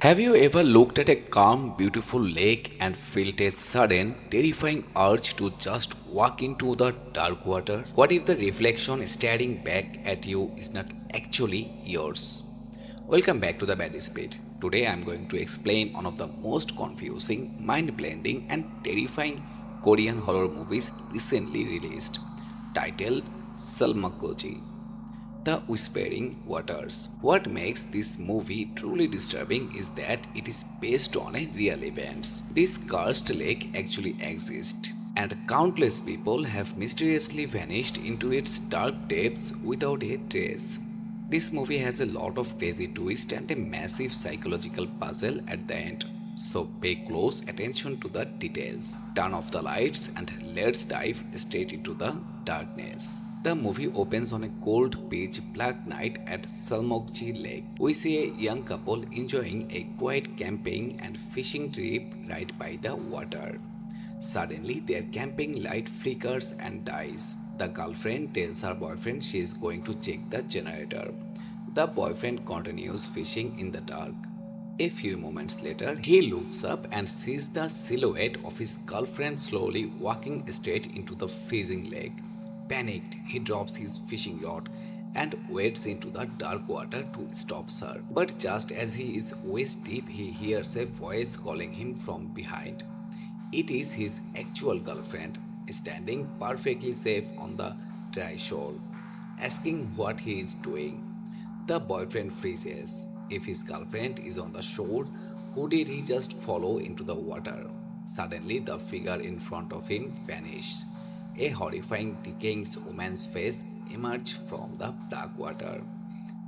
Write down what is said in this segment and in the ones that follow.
Have you ever looked at a calm, beautiful lake and felt a sudden, terrifying urge to just walk into the dark water? What if the reflection staring back at you is not actually yours? Welcome back to the Bad Spirit. Today I am going to explain one of the most confusing, mind blending, and terrifying Korean horror movies recently released, titled Salmokji. The Whispering Waters. What makes this movie truly disturbing is that it is based on a real events. This cursed lake actually exists, and countless people have mysteriously vanished into its dark depths without a trace. This movie has a lot of crazy twists and a massive psychological puzzle at the end. So pay close attention to the details. Turn off the lights and let's dive straight into the darkness. The movie opens on a cold pitch black night at Salmokji Lake. We see a young couple enjoying a quiet camping and fishing trip right by the water. Suddenly, their camping light flickers and dies. The girlfriend tells her boyfriend she is going to check the generator. The boyfriend continues fishing in the dark. A few moments later, he looks up and sees the silhouette of his girlfriend slowly walking straight into the freezing lake. Panicked, he drops his fishing rod and wades into the dark water to stop her. But just as he is waist deep, he hears a voice calling him from behind. It is his actual girlfriend, standing perfectly safe on the dry shore, asking what he is doing. The boyfriend freezes. If his girlfriend is on the shore, who did he just follow into the water? Suddenly, the figure in front of him vanished. A horrifying, decaying woman's face emerged from the dark water.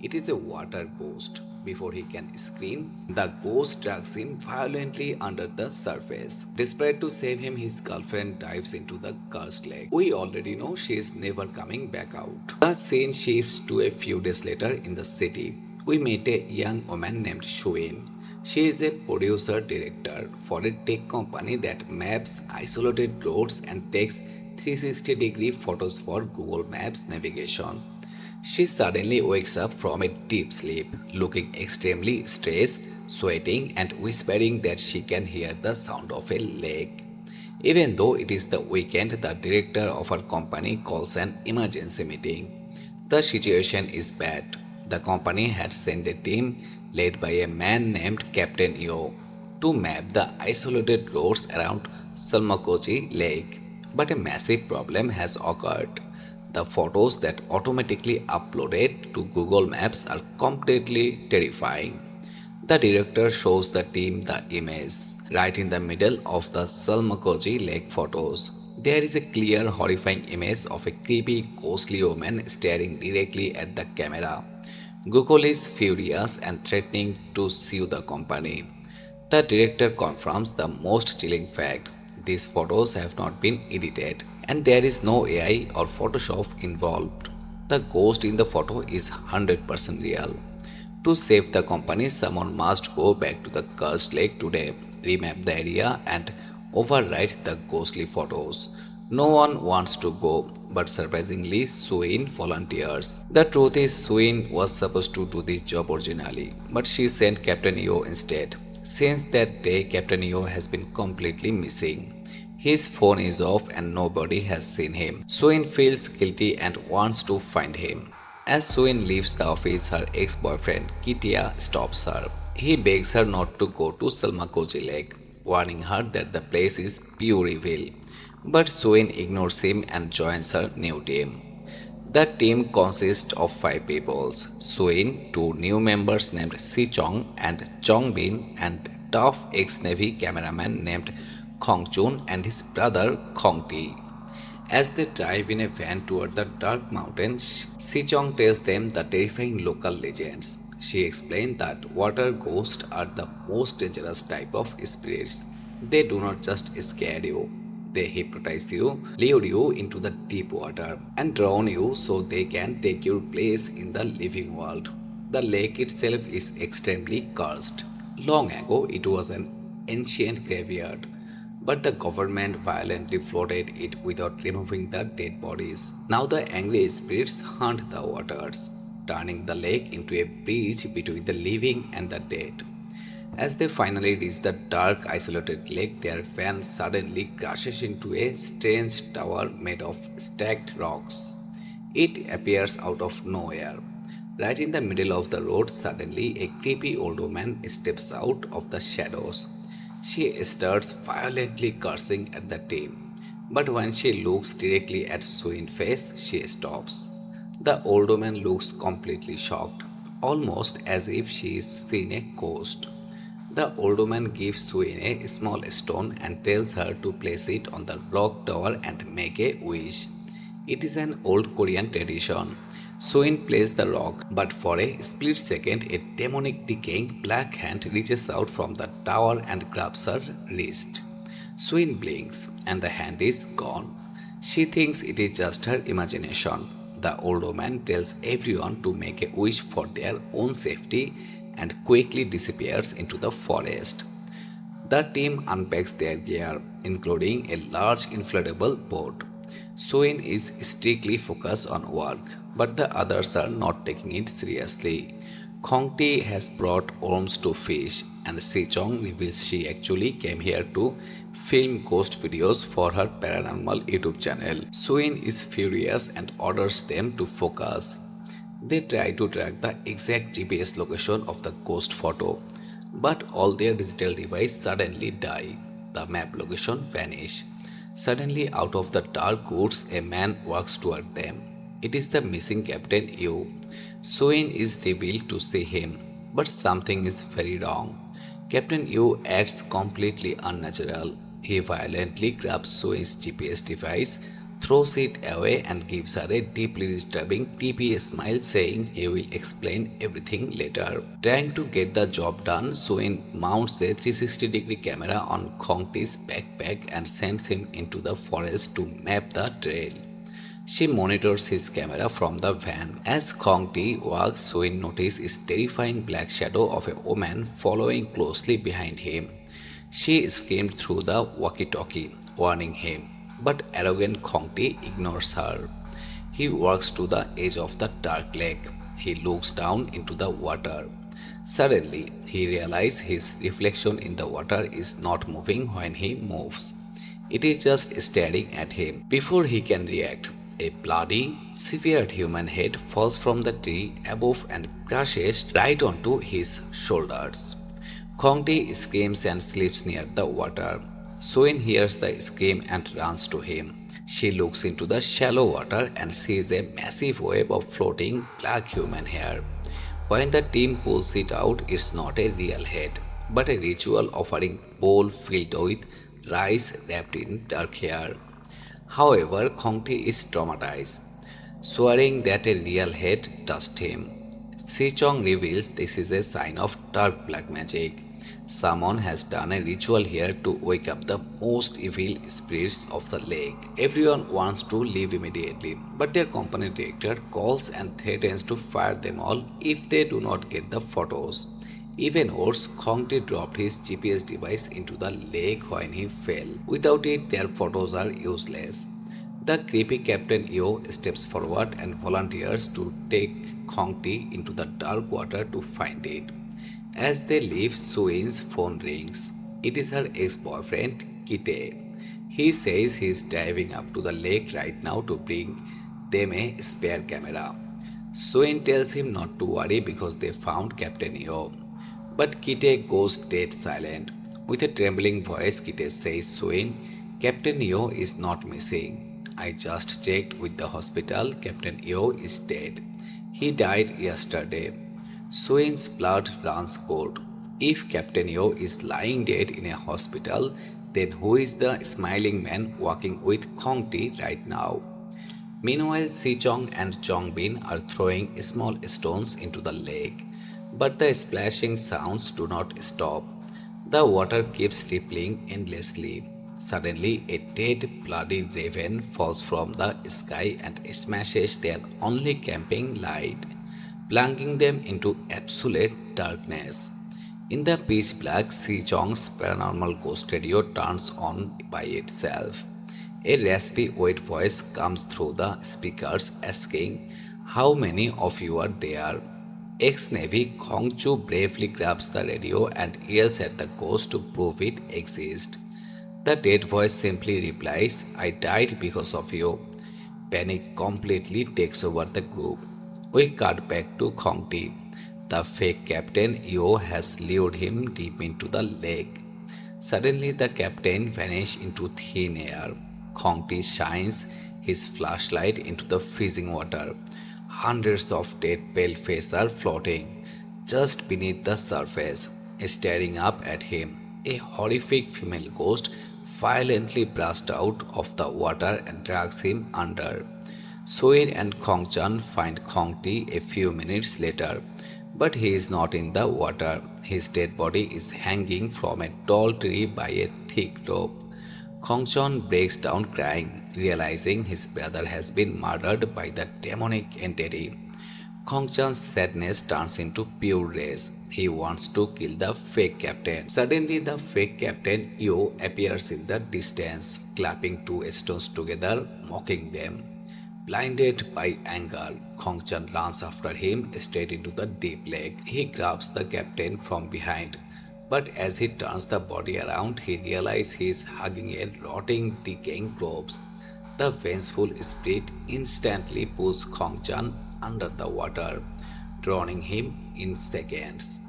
It is a water ghost. Before he can scream, the ghost drags him violently under the surface. Desperate to save him, his girlfriend dives into the cursed lake. We already know she is never coming back out. The scene shifts to a few days later in the city. We meet a young woman named Shuin. She is a producer director for a tech company that maps isolated roads and takes 360-degree photos for Google Maps navigation. She suddenly wakes up from a deep sleep, looking extremely stressed, sweating, and whispering that she can hear the sound of a lake. Even though it is the weekend, the director of her company calls an emergency meeting. The situation is bad. The company had sent a team led by a man named Captain Yo to map the isolated roads around Salmokji Lake. But a massive problem has occurred. The photos that automatically uploaded to Google Maps are completely terrifying. The director shows the team the image right in the middle of the Salmokji lake photos. There is a clear, horrifying image of a creepy, ghostly woman staring directly at the camera. Google is furious and threatening to sue the company. The director confirms the most chilling fact. These photos have not been edited and there is no AI or Photoshop involved. The ghost in the photo is 100% real. To save the company, someone must go back to the cursed lake today, remap the area, and overwrite the ghostly photos. No one wants to go, but surprisingly, Suin volunteers. The truth is, Suin was supposed to do this job originally, but she sent Captain Yo instead. Since that day, Captain Yo has been completely missing. His phone is off and nobody has seen him. Suin feels guilty and wants to find him. As Suin leaves the office, her ex-boyfriend Kitia stops her. He begs her not to go to Salmakoji Lake, warning her that the place is pure evil. But Suin ignores him and joins her new team. The team consists of 5 people: Suin, 2 new members named Si Chong and Chong Bin, and tough ex-Navy cameraman named Khong Chun and his brother Khong Ti. As they drive in a van toward the dark mountains, Si Chong tells them the terrifying local legends. She explains that water ghosts are the most dangerous type of spirits. They do not just scare you, they hypnotize you, lure you into the deep water, and drown you so they can take your place in the living world. The lake itself is extremely cursed. Long ago, it was an ancient graveyard, but the government violently flooded it without removing the dead bodies. Now the angry spirits haunt the waters, turning the lake into a bridge between the living and the dead. As they finally reach the dark, isolated lake, their van suddenly crashes into a strange tower made of stacked rocks. It appears out of nowhere. Right in the middle of the road, suddenly a creepy old woman steps out of the shadows. She starts violently cursing at the team, but when she looks directly at Suin's face, she stops. The old woman looks completely shocked, almost as if she is seen a ghost. The old woman gives Suin a small stone and tells her to place it on the rock tower and make a wish. It is an old Korean tradition. Suin places the rock, but for a split second, a demonic decaying black hand reaches out from the tower and grabs her wrist. Suin blinks, and the hand is gone. She thinks it is just her imagination. The old woman tells everyone to make a wish for their own safety and quickly disappears into the forest. The team unpacks their gear, including a large inflatable boat. Soin is strictly focused on work, but the others are not taking it seriously. Khongti has brought worms to fish, and Sechong reveals she actually came here to film ghost videos for her paranormal YouTube channel. Soin is furious and orders them to focus. They try to track the exact GPS location of the ghost photo, but all their digital devices suddenly die. The map location vanish. Suddenly, out of the dark woods, a man walks toward them. It is the missing Captain Yu. Soin is revealed to see him, but something is very wrong. Captain Yu acts completely unnatural. He violently grabs Soin's GPS device, throws it away, and gives her a deeply disturbing creepy smile, saying he will explain everything later. Trying to get the job done, Soin mounts a 360-degree camera on Khongti's backpack and sends him into the forest to map the trail. She monitors his camera from the van. As Khongti walks, Soin notices a terrifying black shadow of a woman following closely behind him. She screamed through the walkie-talkie, warning him, but arrogant Khongti ignores her. He walks to the edge of the dark lake. He looks down into the water. Suddenly, he realizes his reflection in the water is not moving when he moves. It is just staring at him. Before he can react, a bloody, severed human head falls from the tree above and crashes right onto his shoulders. Khongti screams and sleeps near the water. Soin hears the scream and runs to him. She looks into the shallow water and sees a massive web of floating black human hair. When the team pulls it out, it's not a real head, but a ritual offering bowl filled with rice wrapped in dark hair. However, Khongti is traumatized, swearing that a real head touched him. Sichong reveals this is a sign of dark black magic. Someone has done a ritual here to wake up the most evil spirits of the lake. Everyone wants to leave immediately, but their company director calls and threatens to fire them all if they do not get the photos. Even worse, Khongti dropped his GPS device into the lake when he fell. Without it, their photos are useless. The creepy Captain Yo steps forward and volunteers to take Khongti into the dark water to find it. As they leave, Suin's phone rings. It is her ex-boyfriend, Kite. He says he's driving up to the lake right now to bring them a spare camera. Suin tells him not to worry because they found Captain Yo. But Kite goes dead silent. With a trembling voice, Kite says, Suin, Captain Yo is not missing. I just checked with the hospital. Captain Yo is dead. He died yesterday. Suin's blood runs cold. If Captain Yo is lying dead in a hospital, then who is the smiling man walking with Khongti right now? Meanwhile, Sichong and Chongbin are throwing small stones into the lake, but the splashing sounds do not stop. The water keeps rippling endlessly. Suddenly, a dead, bloody raven falls from the sky and smashes their only camping light, plunging them into absolute darkness. In the pitch black, Sichong's paranormal ghost radio turns on by itself. A raspy, wet voice comes through the speakers asking, How many of you are there? Ex-Navy Khong Chu bravely grabs the radio and yells at the ghost to prove it exists. The dead voice simply replies, I died because of you. Panic completely takes over the group. We cut back to Khong Ti. The fake captain Yo has lured him deep into the lake. Suddenly, the captain vanishes into thin air. Khong Ti shines his flashlight into the freezing water. Hundreds of dead pale faces are floating just beneath the surface, staring up at him. A horrific female ghost violently bursts out of the water and drags him under. Soin and Khongchan find Khongti a few minutes later, but he is not in the water. His dead body is hanging from a tall tree by a thick rope. Khongchan breaks down crying, realizing his brother has been murdered by the demonic entity. Khongchan's sadness turns into pure rage. He wants to kill the fake captain. Suddenly, the fake captain Yo appears in the distance, clapping two stones together, mocking them. Blinded by anger, Khongchan runs after him straight into the deep lake. He grabs the captain from behind, but as he turns the body around, he realizes he is hugging a rotting, decaying corpse. The vengeful spirit instantly pulls Khongchan under the water, drowning him in seconds.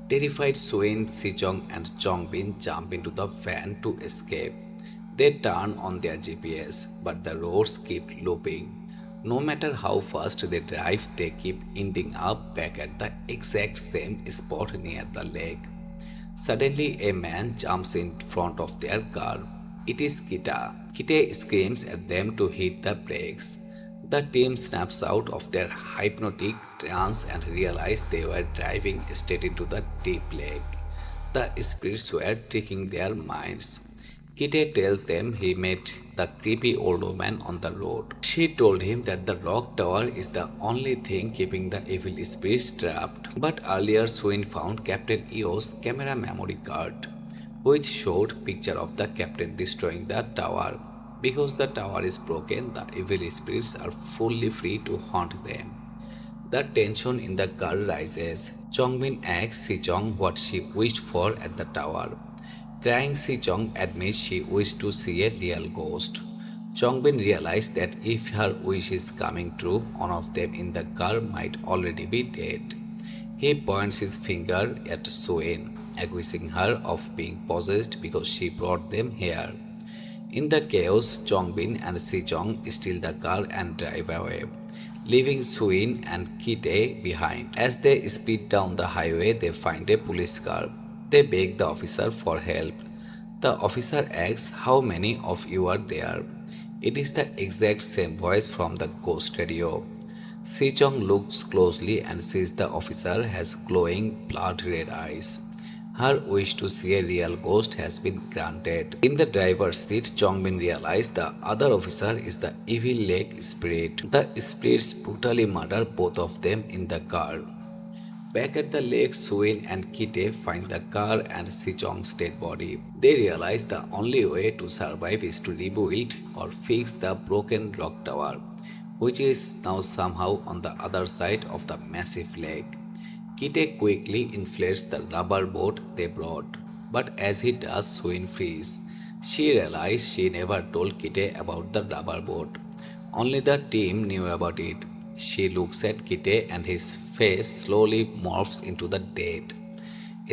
Terrified Suen, Sichong, and Chongbin jump into the van to escape. They turn on their GPS, but the roads keep looping. No matter how fast they drive, they keep ending up back at the exact same spot near the lake. Suddenly, a man jumps in front of their car. It is Kita. Kita screams at them to hit the brakes. The team snaps out of their hypnotic trance and realize they were driving straight into the deep lake. The spirits were tricking their minds. Kite tells them he met the creepy old woman on the road. She told him that the rock tower is the only thing keeping the evil spirits trapped. But earlier Swin found Captain Eo's camera memory card, which showed picture of the captain destroying the tower. Because the tower is broken, the evil spirits are fully free to haunt them. The tension in the car rises. Chongmin asks Sichong what she wished for at the tower. Crying, Sichong admits she wished to see a real ghost. Chongbin realized that if her wish is coming true, one of them in the car might already be dead. He points his finger at Suen, accusing her of being possessed because she brought them here. In the chaos, Chongbin and Sichong steal the car and drive away, leaving Suin and Kite behind. As they speed down the highway, they find a police car. They beg the officer for help. The officer asks how many of you are there. It is the exact same voice from the ghost radio. Sichong looks closely and sees the officer has glowing blood red eyes. Her wish to see a real ghost has been granted. In the driver's seat, Chongmin realized the other officer is the evil lake spirit. The spirits brutally murder both of them in the car. Back at the lake, Suin and Kite find the car and Sichong's dead body. They realize the only way to survive is to rebuild or fix the broken rock tower, which is now somehow on the other side of the massive lake. Kite quickly inflates the rubber boat they brought, but as he does, Suin frees. She realizes she never told Kite about the rubber boat. Only the team knew about it. She looks at Kite and his face slowly morphs into the dead,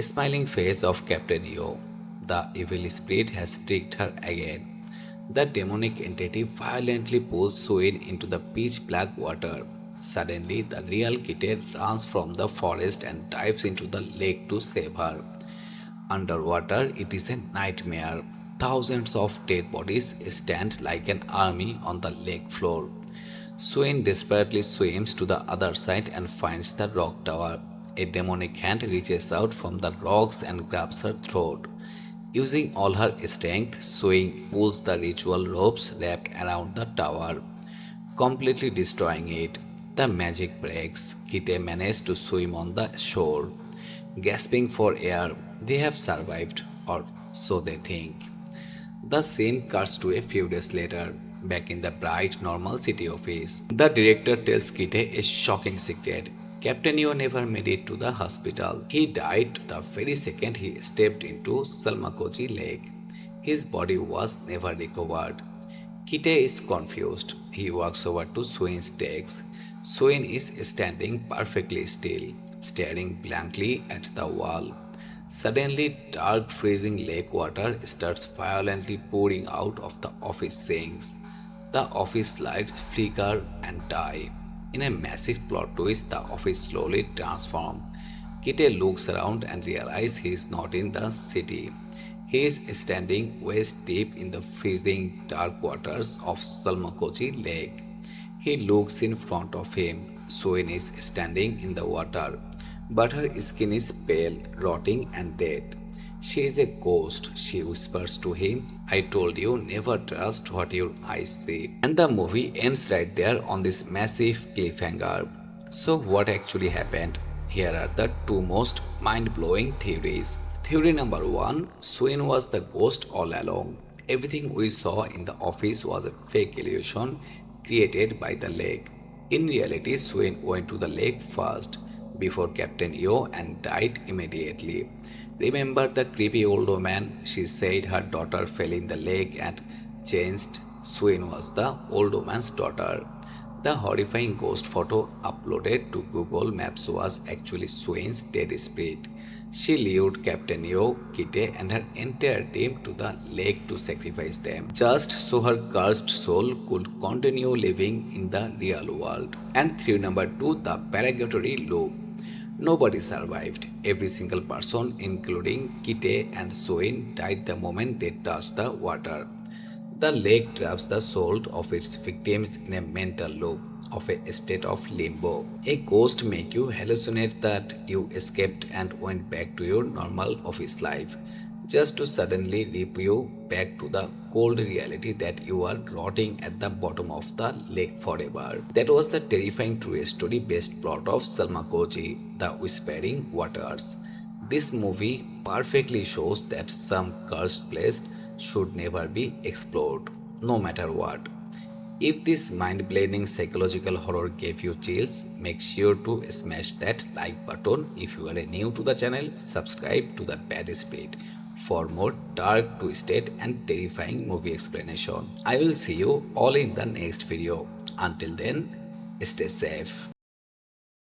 smiling face of Captain Yo. The evil spirit has tricked her again. The demonic entity violently pulls Suin into the pitch black water. Suddenly, the real Kite runs from the forest and dives into the lake to save her. Underwater, it is a nightmare. Thousands of dead bodies stand like an army on the lake floor. Swain desperately swims to the other side and finds the rock tower. A demonic hand reaches out from the rocks and grabs her throat. Using all her strength, Swain pulls the ritual ropes wrapped around the tower, completely destroying it. The magic breaks. Kite manages to swim on the shore. Gasping for air, they have survived, or so they think. The scene cuts to a few days later, back in the bright, normal city office. The director tells Kite a shocking secret. Captain Neo never made it to the hospital. He died the very second he stepped into Salmokji Lake. His body was never recovered. Kite is confused. He walks over to Swain's desk. Swain is standing perfectly still, staring blankly at the wall. Suddenly, dark freezing lake water starts violently pouring out of the office sinks. The office lights flicker and die. In a massive plot twist, the office slowly transforms. Kite looks around and realizes he is not in the city. He is standing waist deep in the freezing dark waters of Salmokji Lake. He looks in front of him. Soin is standing in the water, but her skin is pale, rotting, and dead. She is a ghost, she whispers to him. I told you never trust what your eyes see. And the movie ends right there on this massive cliffhanger. So, what actually happened? Here are the two most mind blowing theories. Theory number one, Swain was the ghost all along. Everything we saw in the office was a fake illusion created by the lake. In reality, Swain went to the lake first before Captain Yo and died immediately. Remember the creepy old woman? She said her daughter fell in the lake and changed. Swain was the old woman's daughter. The horrifying ghost photo uploaded to Google Maps was actually Swain's dead spirit. She lured Captain Yo, Kite, and her entire team to the lake to sacrifice them, just so her cursed soul could continue living in the real world. And theory number two, the purgatory loop. Nobody survived. Every single person, including Kite and Soin, died the moment they touched the water. The lake traps the soul of its victims in a mental loop of a state of limbo. A ghost make you hallucinate that you escaped and went back to your normal office life, just to suddenly leap you back to the cold reality that you are rotting at the bottom of the lake forever. That was the terrifying true story based plot of Salmokji, The Whispering Waters. This movie perfectly shows that some cursed place should never be explored, no matter what. If this mind blending psychological horror gave you chills, make sure to smash that like button. If you are new to the channel, subscribe to the Bad Spirit for more dark, twisted, and terrifying movie explanation. I will see you all in the next video. Until then, stay safe.